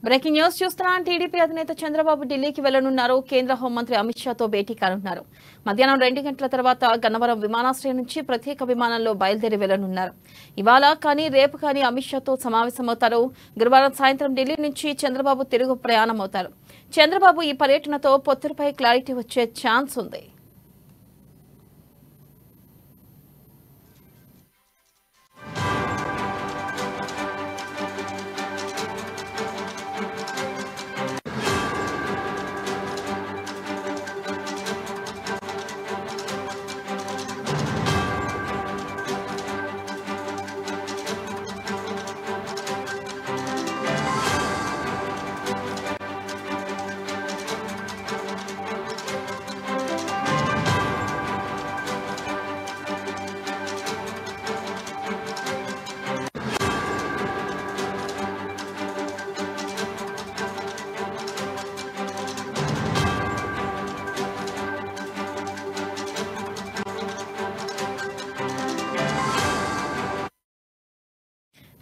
Breaking news చూస్తున్నాం. TDP అధినేత చంద్రబాబు ఢిల్లీకి వెళ్లనున్నారు. కేంద్ర హోంమంత్రి అమిత్ షాతో భేటీ కానున్నారు. మధ్యాహ్నం 2 గంటల తర్వాత గన్నవరం విమానాశ్రయం నుంచి ప్రత్యేక విమానంలో బయలుదేరి వెళ్లనున్నారు. ఇవాళ కానీ రేపు కానీ అమిత్ షాతో సమావేశమవుతారు. గురువారం సాయంత్రం ఢిల్లీ నుంచి చంద్రబాబు తిరుగు ప్రయాణమవుతారు. చంద్రబాబు ఈ పర్యటనతో పొత్తులపై క్లారిటీ వచ్చే ఛాన్స్ ఉంది.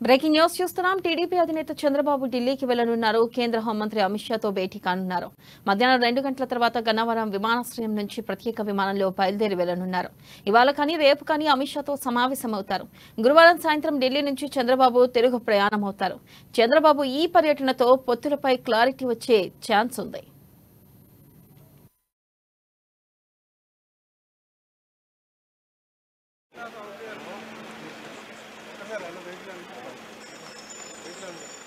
బ్రేకింగ్ న్యూస్ చూస్తున్నాం. టీడీపీ అధినేత చంద్రబాబు ఢిల్లీకి వెళ్లనున్నారు. కేంద్ర హోంమంత్రి అమిత్ షాతో భేటీ కానున్నారు. మధ్యాహ్నం 2 గంటల తర్వాత గన్నవరం విమానాశ్రయం నుంచి ప్రత్యేక విమానంలో బయలుదేరి వెళ్లనున్నారు. ఇవాళ కానీ రేపు కానీ అమిత్ షాతో సమావేశమవుతారు. గురువారం సాయంత్రం ఢిల్లీ నుంచి చంద్రబాబు తిరుగు ప్రయాణమవుతారు. చంద్రబాబు ఈ పర్యటనతో పొత్తులపై క్లారిటీ వచ్చే ఛాన్స్ ఉంది. వెయిట్